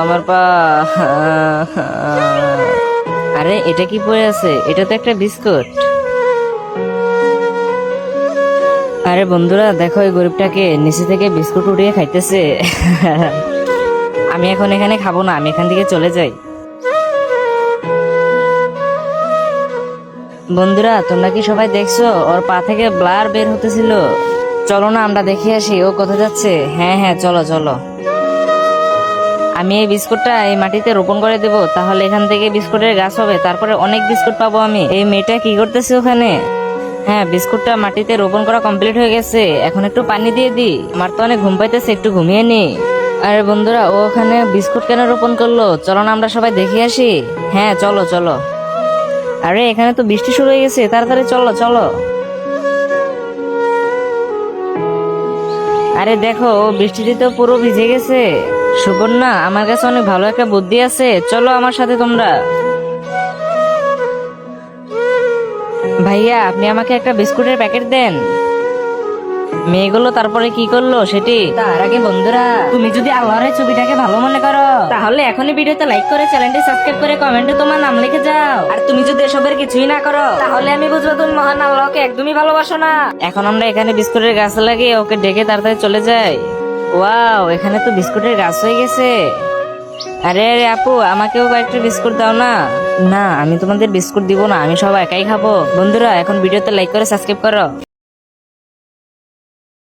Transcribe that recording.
আমার পা। আরে এটা কি পড়ে আছে? এটা তো একটা বিস্কুট। আরে বন্ধুরা দেখো, এই গরিবটাকে নিচে থেকে বিস্কুট উঠিয়ে খাইতেছে। আমি এখন এখানে খাবো না, আমি এখান থেকে চলে যাই। বন্ধুরা তোমরা কি সবাই দেখছো ওর পা থেকে ব্লার বের হতেছিল? চলো না আমরা দেখে আসি ও কোথায় যাচ্ছে। হ্যাঁ হ্যাঁ, চলো চলো। আমি এই বিস্কুটটা এই মাটিতে রোপণ করে দেবো, তাহলে এখান থেকে বিস্কুটের গাছ হবে, তারপরে অনেক বিস্কুট পাবো আমি। এই মেয়েটা কি করতেছে ওখানে? হ্যাঁ, বিস্কুটটা মাটিতে রোপণ করা কমপ্লিট হয়ে গেছে, এখন একটু পানি দিয়ে দি। আমার তো অনেক ঘুম পাইতেছে, একটু ঘুমিয়ে নি। আরে বন্ধুরা, ও ওখানে বিস্কুট কেন রোপণ করলো? চলো না আমরা সবাই দেখে আসি। হ্যাঁ চলো চলো। আরে এখানে তো বৃষ্টি শুরু হয়ে গেছে, তাড়াতাড়ি চলো চলো। আরে দেখো, ও বৃষ্টিতে তো পুরো ভিজে গেছে। সুবর্ণা, আমার কাছে অনেক ভালো একটা বুদ্ধি আছে, চলো আমার সাথে তোমরা। ভাইয়া, আপনি আমাকে একটা বিস্কুটের প্যাকেট দেন। মেয়েগুলো তারপরে কি করলো সেটি তার আগে বন্ধুরা, তুমি যদি আল্লাহর এই ছবিটাকে ভালো মনে করো, তাহলে এখনই ভিডিওতে লাইক করে চ্যানেলটি সাবস্ক্রাইব করে কমেন্টে তোমার নাম লিখে যাও। আর তুমি যদি এসবের কিছুই না করো, তাহলে আমি বুঝবো তুমি মহান আল্লাহকে একদমই ভালোবাসো না। এখন আমরা এখানে বিস্কুটের গাছ লাগিয়ে ওকে ডেকে তাড়াতাড়ি চলে যাই। ওয়াও, এখানে তো বিস্কুটের গাছ হয়ে গেছে। আরে আরে আপু, আমাকেও কয়েকটা বিস্কুট দাও না। না, আমি তোমাদের বিস্কুট দিব না, আমি সব একাই খাবো। বন্ধুরা এখন ভিডিওতে লাইক করে সাবস্ক্রাইব করো।